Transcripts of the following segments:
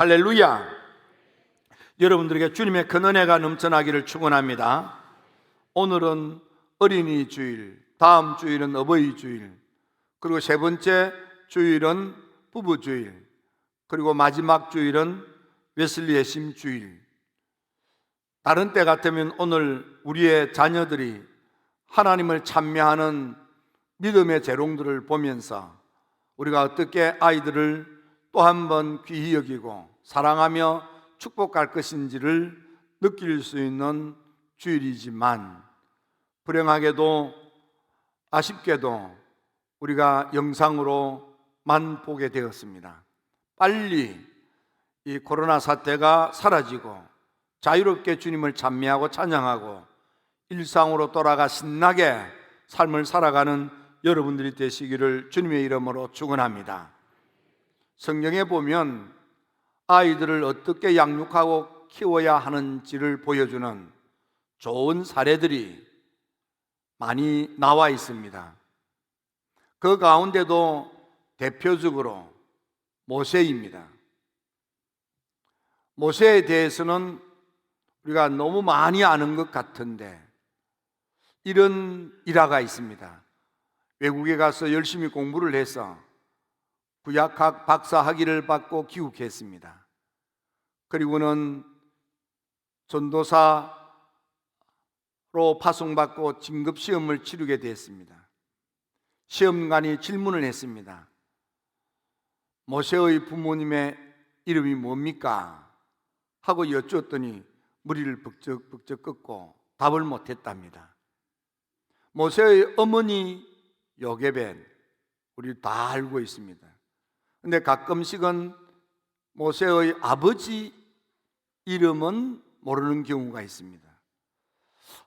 할렐루야. 여러분들에게 주님의 큰 은혜가 넘쳐나기를 축원합니다. 오늘은 어린이 주일, 다음 주일은 어버이 주일, 그리고 세 번째 주일은 부부 주일, 그리고 마지막 주일은 웨슬리의 심 주일. 다른 때 같으면 오늘 우리의 자녀들이 하나님을 찬미하는 믿음의 재롱들을 보면서 우리가 어떻게 아이들을 또 한 번 귀히 여기고 사랑하며 축복할 것인지를 느낄 수 있는 주일이지만, 불행하게도 아쉽게도 우리가 영상으로만 보게 되었습니다. 빨리 이 코로나 사태가 사라지고 자유롭게 주님을 찬미하고 찬양하고 일상으로 돌아가 신나게 삶을 살아가는 여러분들이 되시기를 주님의 이름으로 축원합니다. 성경에 보면 아이들을 어떻게 양육하고 키워야 하는지를 보여주는 좋은 사례들이 많이 나와 있습니다. 그 가운데도 대표적으로 모세입니다. 모세에 대해서는 우리가 너무 많이 아는 것 같은데 이런 일화가 있습니다. 외국에 가서 열심히 공부를 해서 구약학 박사 학위를 받고 귀국했습니다. 그리고는 전도사로 파송받고 진급시험을 치르게 됐습니다. 시험관이 질문을 했습니다. 모세의 부모님의 이름이 뭡니까? 하고 여쭈었더니 머리를 벅적 꺾고 답을 못했답니다. 모세의 어머니 요게벳, 우리 다 알고 있습니다. 근데 가끔씩은 모세의 아버지 이름은 모르는 경우가 있습니다.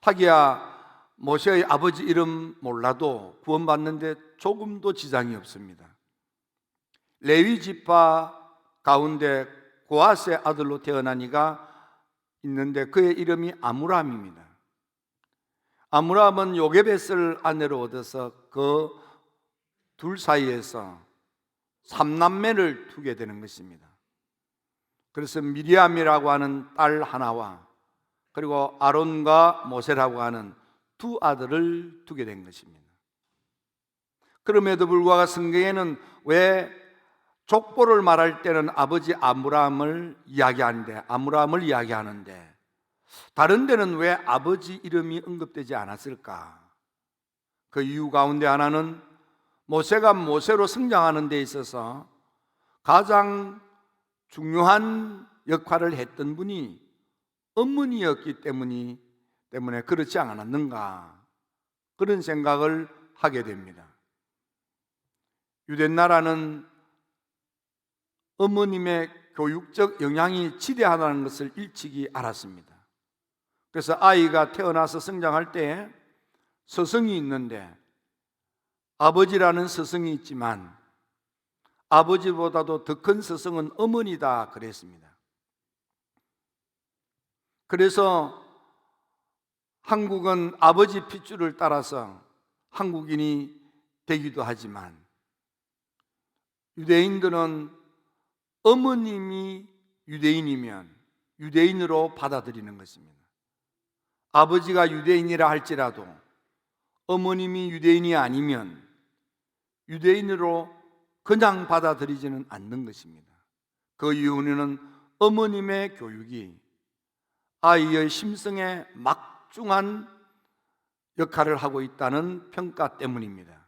하기야 모세의 아버지 이름 몰라도 구원받는데 조금도 지장이 없습니다. 레위 지파 가운데 고앗의 아들로 태어난 이가 있는데 그의 이름이 아므람입니다. 아므람은 요게벳을 아내로 얻어서 그 둘 사이에서 삼남매를 두게 되는 것입니다. 그래서 미리암이라고 하는 딸 하나와 그리고 아론과 모세라고 하는 두 아들을 두게 된 것입니다. 그럼에도 불구하고 성경에는 왜 족보를 말할 때는 아버지 아므람을 이야기하는데 다른 데는 왜 아버지 이름이 언급되지 않았을까? 그 이유 가운데 하나는 모세가 모세로 성장하는 데 있어서 가장 중요한 역할을 했던 분이 어머니였기 때문에 그렇지 않았는가, 그런 생각을 하게 됩니다. 유대나라는 어머님의 교육적 영향이 지대하다는 것을 일찍이 알았습니다. 그래서 아이가 태어나서 성장할 때 스승이 있는데 아버지라는 스승이 있지만 아버지보다도 더 큰 스승은 어머니다 그랬습니다. 그래서 한국은 아버지 핏줄을 따라서 한국인이 되기도 하지만 유대인들은 어머님이 유대인이면 유대인으로 받아들이는 것입니다. 아버지가 유대인이라 할지라도 어머님이 유대인이 아니면 유대인으로 그냥 받아들이지는 않는 것입니다. 그 이유는 어머님의 교육이 아이의 심성에 막중한 역할을 하고 있다는 평가 때문입니다.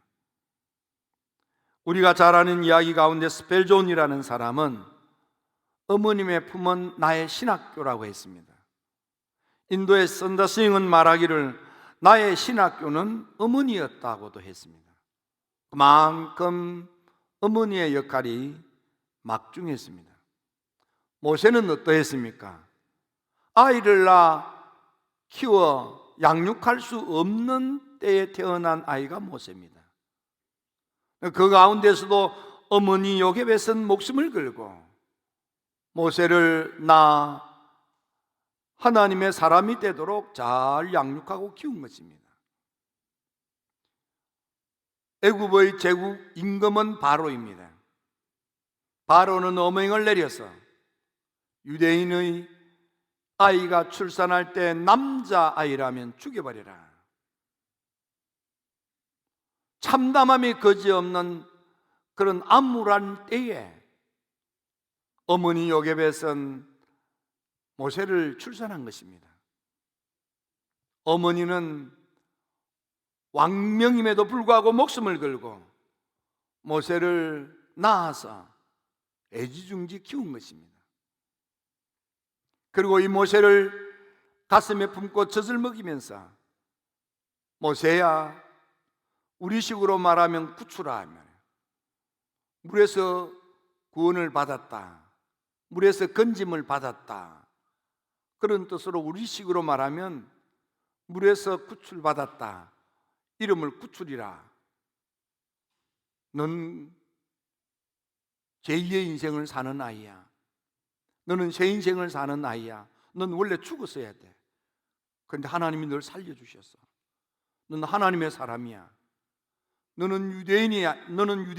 우리가 잘 아는 이야기 가운데 스펠존이라는 사람은 어머님의 품은 나의 신학교라고 했습니다. 인도의 선더스윙은 말하기를 나의 신학교는 어머니였다고도 했습니다. 그만큼 어머니의 역할이 막중했습니다. 모세는 어떠했습니까? 아이를 낳아 키워 양육할 수 없는 때에 태어난 아이가 모세입니다. 그 가운데서도 어머니 요게벳은 목숨을 걸고 모세를 낳아 하나님의 사람이 되도록 잘 양육하고 키운 것입니다. 애굽의 제국 임금은 바로입니다. 바로는 어명을 내려서 유대인의 아이가 출산할 때 남자아이라면 죽여버려라. 참담함이 거지없는 그런 암울한 때에 어머니 요게벳은 모세를 출산한 것입니다. 어머니는 왕명임에도 불구하고 목숨을 걸고 모세를 낳아서 애지중지 키운 것입니다. 그리고 이 모세를 가슴에 품고 젖을 먹이면서 모세야, 우리식으로 말하면 구추라 하면 물에서 구원을 받았다, 물에서 건짐을 받았다, 그런 뜻으로 우리식으로 말하면 물에서 구출받았다, 이름을 구출이라. 넌 제2의 인생을 사는 아이야. 너는 새 인생을 사는 아이야. 넌 원래 죽었어야 돼. 그런데 하나님이 널 살려주셨어. 넌 하나님의 사람이야. 너는 유대인이야. 너는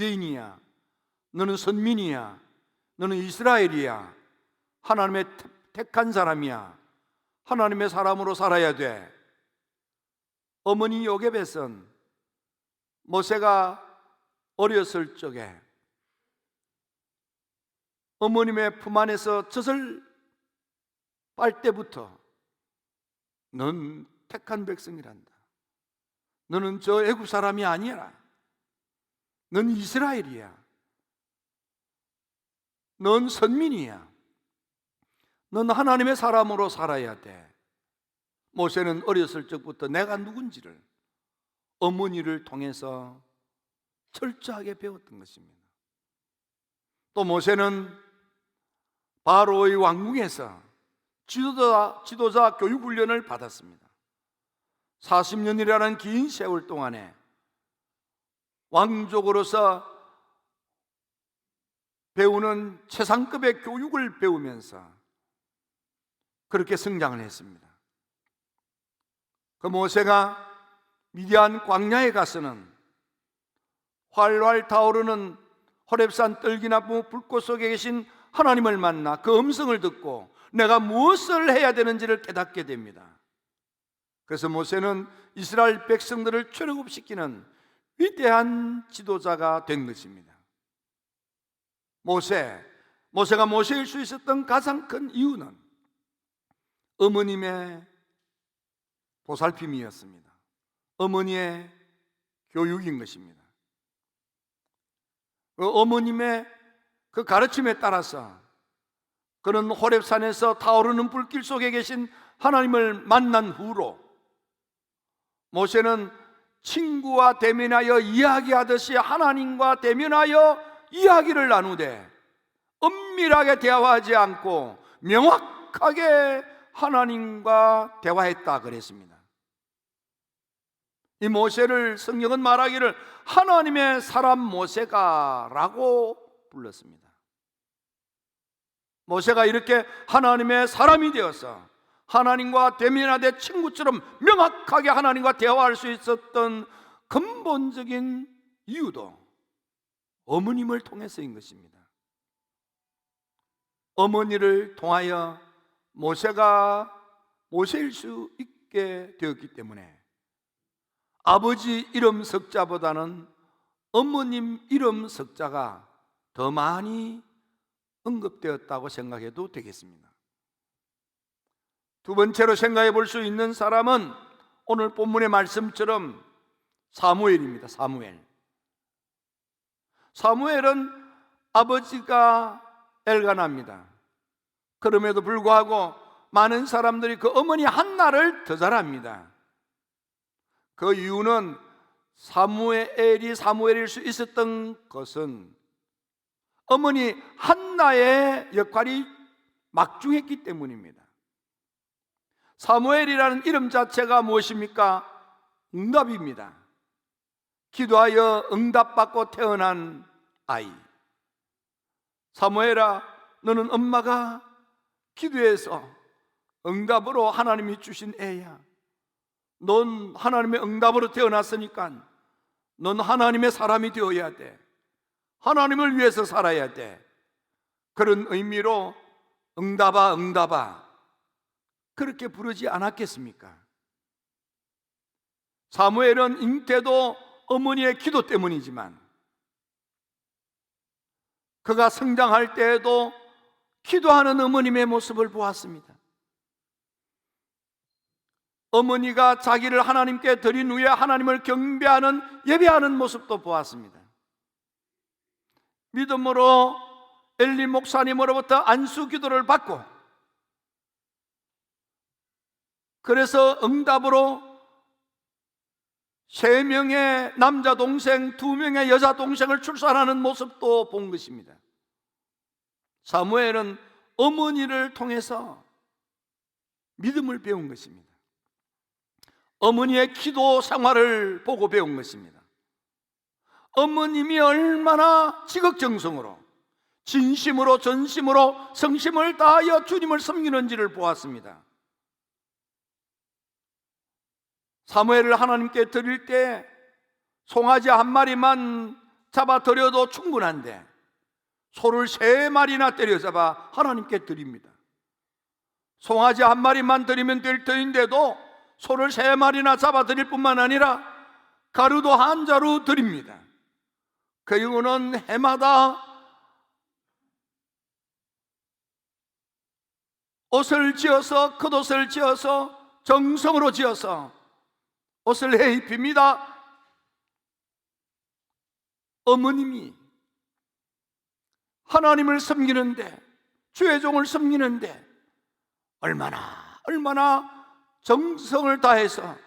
선민이야. 너는 이스라엘이야. 하나님의 택한 사람이야. 하나님의 사람으로 살아야 돼. 어머니 요게벳은 모세가 어렸을 적에 어머님의 품 안에서 젖을 빨 때부터 넌 택한 백성이란다. 너는 저 애굽 사람이 아니야. 넌 이스라엘이야. 넌 선민이야. 넌 하나님의 사람으로 살아야 돼. 모세는 어렸을 적부터 내가 누군지를 어머니를 통해서 철저하게 배웠던 것입니다. 또 모세는 바로의 왕궁에서 지도자 교육 훈련을 받았습니다. 40년이라는 긴 세월 동안에 왕족으로서 배우는 최상급의 교육을 배우면서 그렇게 성장을 했습니다. 그 모세가 미디안 광야에 가서는 활활 타오르는 호렙산 떨기나무 불꽃 속에 계신 하나님을 만나 그 음성을 듣고 내가 무엇을 해야 되는지를 깨닫게 됩니다. 그래서 모세는 이스라엘 백성들을 출애굽시키는 위대한 지도자가 된 것입니다. 모세가 모세일 수 있었던 가장 큰 이유는 어머님의 보살핌이었습니다. 어머니의 교육인 것입니다. 어머님의 그 가르침에 따라서 그는 호렙산에서 타오르는 불길 속에 계신 하나님을 만난 후로 모세는 친구와 대면하여 이야기하듯이 하나님과 대면하여 이야기를 나누되 은밀하게 대화하지 않고 명확하게 하나님과 대화했다 그랬습니다. 이 모세를 성경은 말하기를 하나님의 사람 모세가 라고 불렀습니다. 모세가 이렇게 하나님의 사람이 되어서 하나님과 대면하되 친구처럼 명확하게 하나님과 대화할 수 있었던 근본적인 이유도 어머님을 통해서인 것입니다. 어머니를 통하여 모세가 모세일 수 있게 되었기 때문에 아버지 이름 석자보다는 어머님 이름 석자가 더 많이 언급되었다고 생각해도 되겠습니다. 두 번째로 생각해 볼 수 있는 사람은 오늘 본문의 말씀처럼 사무엘입니다. 사무엘은 아버지가 엘가나입니다. 그럼에도 불구하고 많은 사람들이 그 어머니 한나를 더 잘 압니다. 그 이유는 사무엘이 사무엘일 수 있었던 것은 어머니 한나의 역할이 막중했기 때문입니다. 사무엘이라는 이름 자체가 무엇입니까? 응답입니다. 기도하여 응답받고 태어난 아이. 사무엘아, 너는 엄마가 기도해서 응답으로 하나님이 주신 애야. 넌 하나님의 응답으로 태어났으니까 넌 하나님의 사람이 되어야 돼. 하나님을 위해서 살아야 돼. 그런 의미로 응답아 응답아 그렇게 부르지 않았겠습니까? 사무엘은 잉태도 어머니의 기도 때문이지만 그가 성장할 때에도 기도하는 어머님의 모습을 보았습니다. 어머니가 자기를 하나님께 드린 후에 하나님을 경배하는 예배하는 모습도 보았습니다. 믿음으로 엘리 목사님으로부터 안수 기도를 받고 그래서 응답으로 3명의 남자 동생, 2명의 여자 동생을 출산하는 모습도 본 것입니다. 사무엘은 어머니를 통해서 믿음을 배운 것입니다. 어머니의 기도 생활을 보고 배운 것입니다. 어머님이 얼마나 지극정성으로 진심으로 전심으로 성심을 다하여 주님을 섬기는지를 보았습니다. 사무엘을 하나님께 드릴 때 송아지 1마리만 잡아 드려도 충분한데 소를 3마리나 때려잡아 하나님께 드립니다. 송아지 1마리만 드리면 될 터인데도 소를 3마리나 잡아 드릴 뿐만 아니라 가루도 1자루 드립니다. 그 이유는 해마다 옷을 지어서, 겉옷을 지어서, 정성으로 지어서 옷을 해 입힙니다. 어머님이 하나님을 섬기는데, 주의 종을 섬기는데 얼마나 정성을 다해서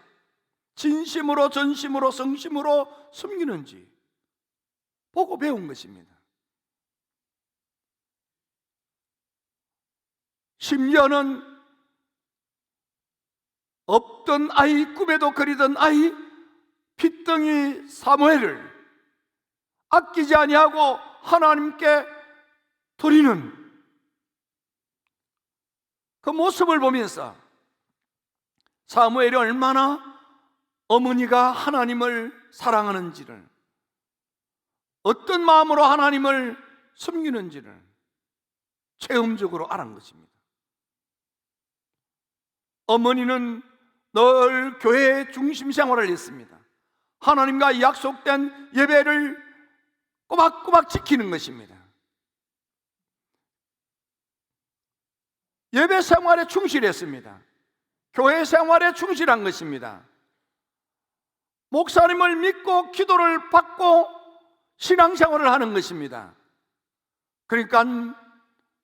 진심으로 전심으로 성심으로 섬기는지 보고 배운 것입니다. 심지어는 없던 아이, 꿈에도 그리던 아이 핏덩이 사무엘을 아끼지 아니하고 하나님께 드리는 그 모습을 보면서 사무엘이 얼마나 어머니가 하나님을 사랑하는지를, 어떤 마음으로 하나님을 섬기는지를 체험적으로 알은 것입니다. 어머니는 늘 교회 중심 생활을 했습니다. 하나님과 약속된 예배를 꼬박꼬박 지키는 것입니다. 예배 생활에 충실했습니다. 교회 생활에 충실한 것입니다. 목사님을 믿고 기도를 받고 신앙생활을 하는 것입니다. 그러니까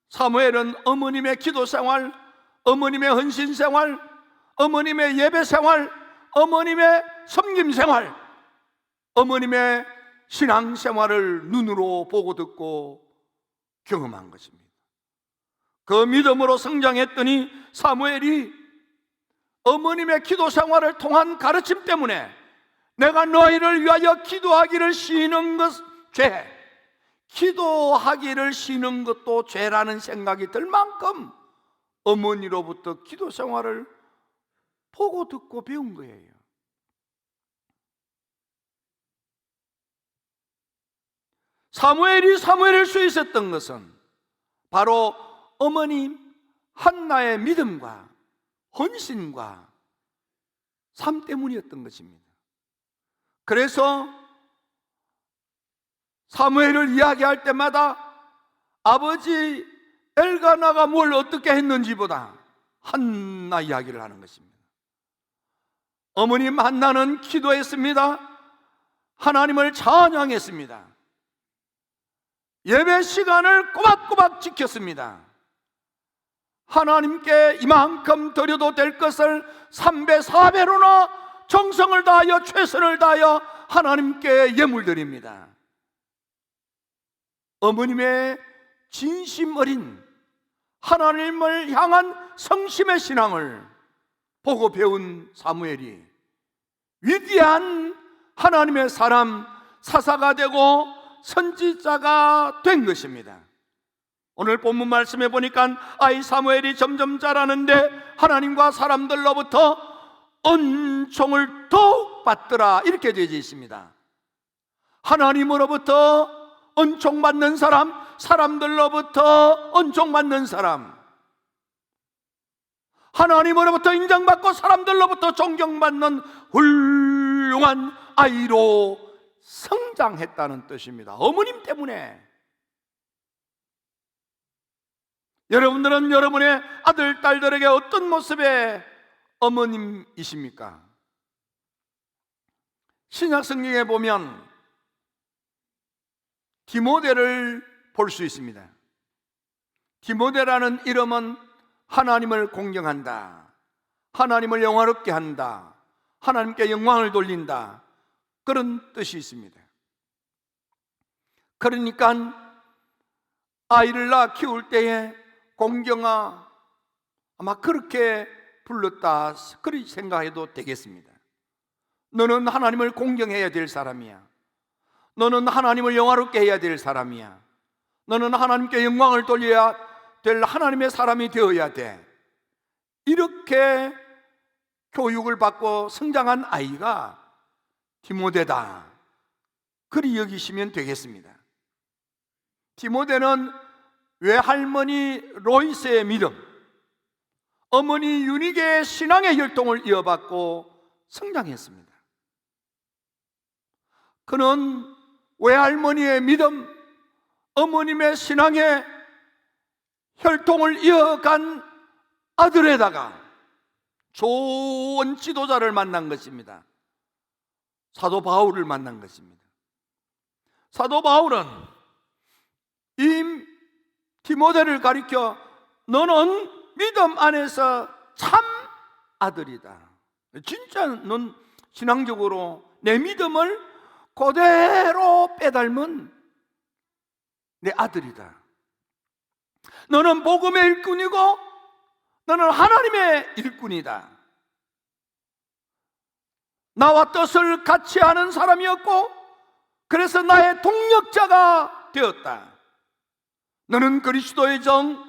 사무엘은 어머님의 기도생활, 어머님의 헌신생활, 어머님의 예배생활, 어머님의 섬김생활, 어머님의 신앙생활을 눈으로 보고 듣고 경험한 것입니다. 그 믿음으로 성장했더니 사무엘이 어머님의 기도생활을 통한 가르침 때문에 내가 너희를 위하여 기도하기를 쉬는 것 죄, 기도하기를 쉬는 것도 죄라는 생각이 들 만큼 어머니로부터 기도생활을 보고 듣고 배운 거예요. 사무엘일 수 있었던 것은 바로 어머니 한나의 믿음과 헌신과 삶 때문이었던 것입니다. 그래서 사무엘을 이야기할 때마다 아버지 엘가나가 뭘 어떻게 했는지보다 한나 이야기를 하는 것입니다. 어머님 한나는 기도했습니다. 하나님을 찬양했습니다. 예배 시간을 꼬박꼬박 지켰습니다. 하나님께 이만큼 드려도 될 것을 3배, 4배로나 정성을 다하여 최선을 다하여 하나님께 예물 드립니다. 어머님의 진심 어린 하나님을 향한 성심의 신앙을 보고 배운 사무엘이 위대한 하나님의 사람, 사사가 되고 선지자가 된 것입니다. 오늘 본문 말씀에 보니까 아이 사무엘이 점점 자라는데 하나님과 사람들로부터 은총을 더욱 받더라, 이렇게 되어 있습니다. 하나님으로부터 은총 받는 사람, 사람들로부터 은총 받는 사람, 하나님으로부터 인정받고 사람들로부터 존경받는 훌륭한 아이로 성장했다는 뜻입니다. 어머님 때문에. 여러분들은 여러분의 아들, 딸들에게 어떤 모습의 어머님이십니까? 신약 성경에 보면 디모데를 볼 수 있습니다. 디모데라는 이름은 하나님을 공경한다, 하나님을 영화롭게 한다, 하나님께 영광을 돌린다, 그런 뜻이 있습니다. 그러니까 아이를 낳아 키울 때에 공경아, 아마 그렇게 불렀다, 그렇게 생각해도 되겠습니다. 너는 하나님을 공경해야 될 사람이야. 너는 하나님을 영화롭게 해야 될 사람이야. 너는 하나님께 영광을 돌려야 될 하나님의 사람이 되어야 돼. 이렇게 교육을 받고 성장한 아이가 디모데다, 그리 여기시면 되겠습니다. 디모데는 외할머니 로이스의 믿음, 어머니 유니게의 신앙의 혈통을 이어받고 성장했습니다. 그는 외할머니의 믿음, 어머님의 신앙의 혈통을 이어간 아들에다가 좋은 지도자를 만난 것입니다. 사도 바울을 만난 것입니다. 사도 바울은 이 디모데를 가리켜 너는 믿음 안에서 참 아들이다. 진짜 넌 신앙적으로 내 믿음을 그대로 빼닮은 내 아들이다. 너는 복음의 일꾼이고 너는 하나님의 일꾼이다. 나와 뜻을 같이 하는 사람이었고 그래서 나의 동력자가 되었다. 너는 그리스도의 정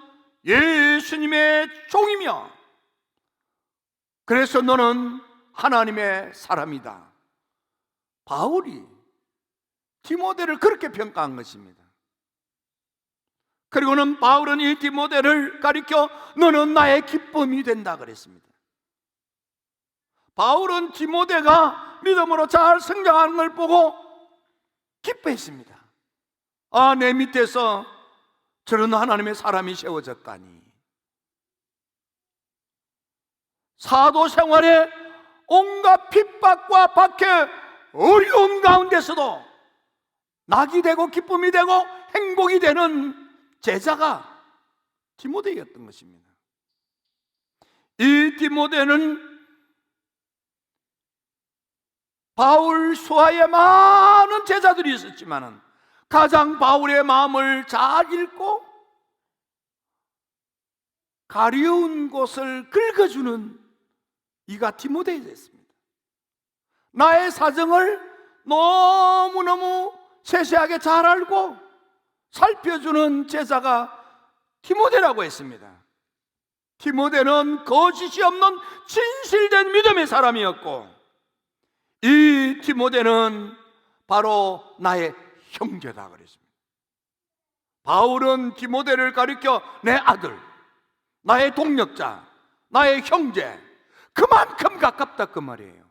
예수님의 종이며 그래서 너는 하나님의 사람이다. 바울이 디모데를 그렇게 평가한 것입니다. 그리고는 바울은 이 디모데를 가리켜 너는 나의 기쁨이 된다 그랬습니다. 바울은 디모데가 믿음으로 잘 성장하는 걸 보고 기뻐했습니다. 아, 내 밑에서 저런 하나님의 사람이 세워졌다니. 사도 생활에 온갖 핍박과 박해, 어려움 가운데서도 낙이 되고 기쁨이 되고 행복이 되는 제자가 디모데였던 것입니다. 이 디모데는 바울 수하에 많은 제자들이 있었지만 가장 바울의 마음을 잘 읽고 가려운 곳을 긁어주는 이가 디모데였습니다. 나의 사정을 너무너무 세세하게 잘 알고 살펴주는 제자가 디모데라고 했습니다. 디모데는 거짓이 없는 진실된 믿음의 사람이었고 이 디모데는 바로 나의 형제다 그랬습니다. 바울은 디모데를 가리켜 내 아들, 나의 동력자, 나의 형제, 그만큼 가깝다 그 말이에요.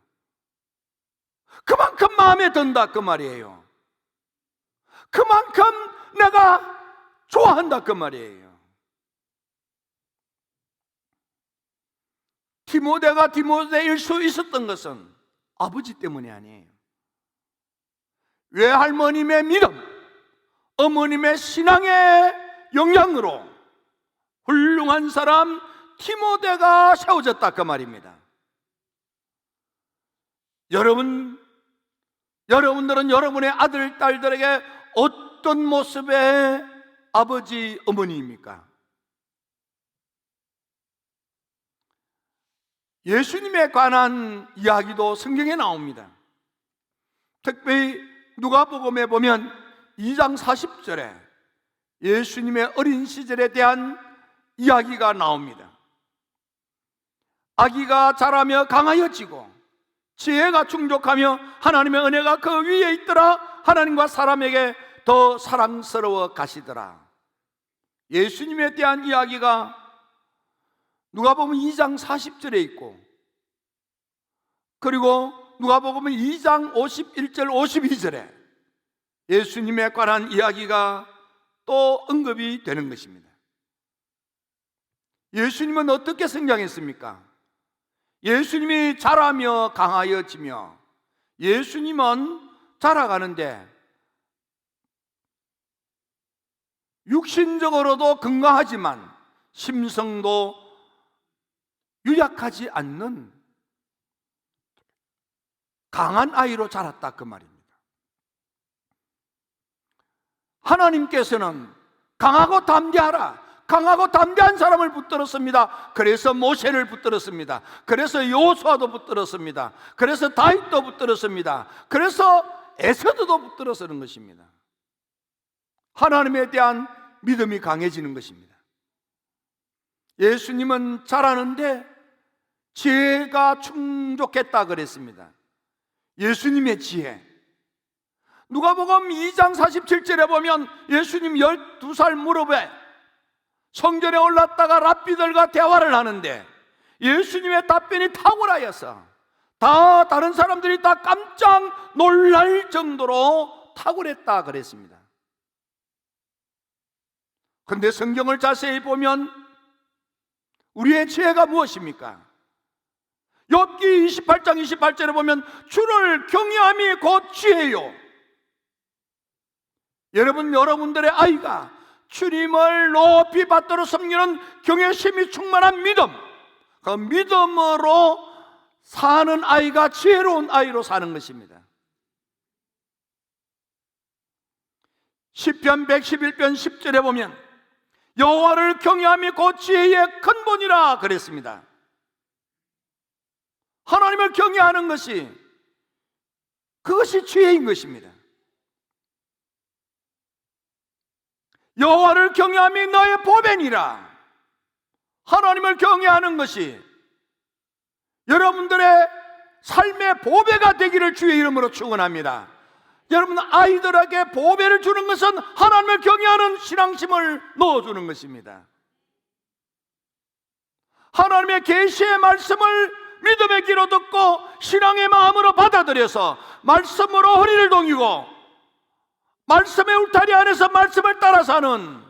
그만큼 마음에 든다 그 말이에요. 그만큼 내가 좋아한다 그 말이에요. 디모데가 디모데일 수 있었던 것은 아버지 때문이 아니에요. 외할머님의 믿음, 어머님의 신앙의 영향으로 훌륭한 사람 디모데가 세워졌다 그 말입니다. 여러분들은 여러분의 아들, 딸들에게 어떤 모습의 아버지, 어머니입니까? 예수님에 관한 이야기도 성경에 나옵니다. 특별히 누가복음에 보면 2장 40절에 예수님의 어린 시절에 대한 이야기가 나옵니다. 아기가 자라며 강하여지고 지혜가 충족하며 하나님의 은혜가 그 위에 있더라. 하나님과 사람에게 더 사랑스러워 가시더라. 예수님에 대한 이야기가 누가복음 2장 40절에 있고, 그리고 누가복음 2장 51절 52절에 예수님에 관한 이야기가 또 언급이 되는 것입니다. 예수님은 어떻게 성장했습니까? 예수님이 자라며 강하여지며, 예수님은 자라가는데 육신적으로도 건강하지만 심성도 유약하지 않는 강한 아이로 자랐다, 그 말입니다. 하나님께서는 강하고 담대하라, 강하고 담대한 사람을 붙들었습니다. 그래서 모세를 붙들었습니다. 그래서 여호수아도 붙들었습니다. 그래서 다윗도 붙들었습니다. 그래서 에서드도 붙들어서는 것입니다. 하나님에 대한 믿음이 강해지는 것입니다. 예수님은 자라는데 지혜가 충족했다 그랬습니다. 예수님의 지혜. 누가복음 2장 47절에 보면 예수님 12살 무렵에 성전에 올랐다가 랍비들과 대화를 하는데 예수님의 답변이 탁월하여서 다른 사람들이 다 깜짝 놀랄 정도로 탁월했다 그랬습니다. 그런데 성경을 자세히 보면 우리의 지혜가 무엇입니까? 욥기 28장 28절에 보면 주를 경외함이 곧 지혜요. 여러분들의 아이가 주님을 높이 받들어 섬기는 경외심이 충만한 믿음, 그 믿음으로 사는 아이가 지혜로운 아이로 사는 것입니다. 시편 111편 10절에 보면 여호와를 경외함이 곧 지혜의 근본이라 그랬습니다. 하나님을 경외하는 것이, 그것이 지혜인 것입니다. 여호와를 경외함이 너의 보배니라. 하나님을 경외하는 것이 여러분들의 삶의 보배가 되기를 주의 이름으로 축원합니다. 여러분 아이들에게 보배를 주는 것은 하나님을 경외하는 신앙심을 넣어주는 것입니다. 하나님의 계시의 말씀을 믿음의 귀로 듣고 신앙의 마음으로 받아들여서 말씀으로 허리를 동이고 말씀의 울타리 안에서 말씀을 따라 사는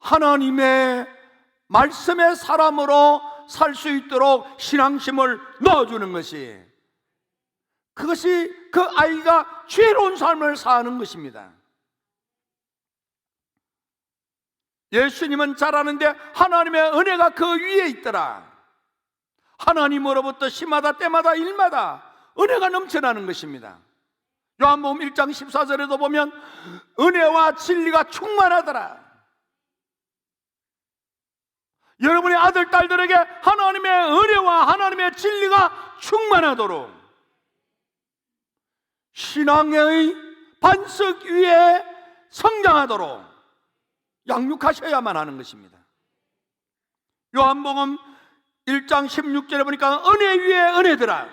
하나님의 말씀의 사람으로 살 수 있도록 신앙심을 넣어주는 것이, 그것이 그 아이가 지혜로운 삶을 사는 것입니다. 예수님은 자라는데 하나님의 은혜가 그 위에 있더라. 하나님으로부터 시마다 때마다 일마다 은혜가 넘쳐나는 것입니다. 요한복음 1장 14절에도 보면 은혜와 진리가 충만하더라. 여러분의 아들, 딸들에게 하나님의 은혜와 하나님의 진리가 충만하도록 신앙의 반석 위에 성장하도록 양육하셔야만 하는 것입니다. 요한복음 1장 16절에 보니까 은혜 위에 은혜더라.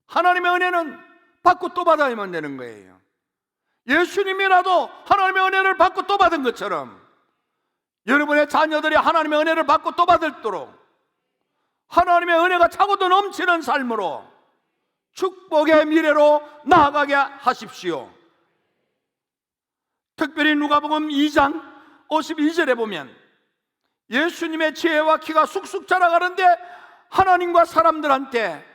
하나님의 은혜는 받고 또 받아야만 되는 거예요. 예수님이라도 하나님의 은혜를 받고 또 받은 것처럼 여러분의 자녀들이 하나님의 은혜를 받고 또 받도록 하나님의 은혜가 차고도 넘치는 삶으로 축복의 미래로 나아가게 하십시오. 특별히 누가복음 2장 52절에 보면 예수님의 지혜와 키가 쑥쑥 자라가는데 하나님과 사람들한테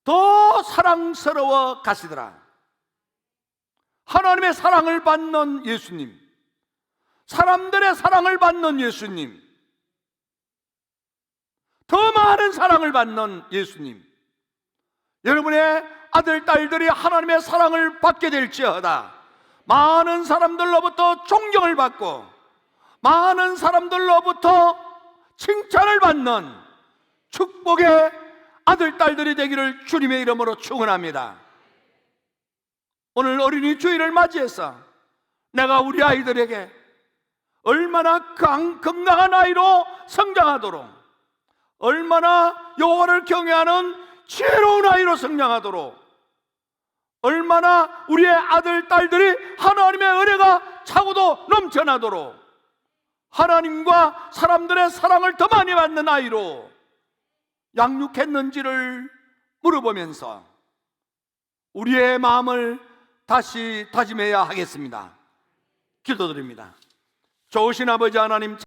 더 사랑스러워 가시더라. 하나님의 사랑을 받는 예수님, 사람들의 사랑을 받는 예수님, 더 많은 사랑을 받는 예수님. 여러분의 아들, 딸들이 하나님의 사랑을 받게 될지어다. 많은 사람들로부터 존경을 받고 많은 사람들로부터 칭찬을 받는 축복의 아들, 딸들이 되기를 주님의 이름으로 축원합니다. 오늘 어린이 주일을 맞이해서 내가 우리 아이들에게 얼마나 건강한 아이로 성장하도록, 얼마나 여호와를 경외하는 지혜로운 아이로 성장하도록, 얼마나 우리의 아들, 딸들이 하나님의 은혜가 차고도 넘쳐나도록 하나님과 사람들의 사랑을 더 많이 받는 아이로 양육했는지를 물어보면서 우리의 마음을 다시 다짐해야 하겠습니다. 기도드립니다. 좋으신 아버지 하나님,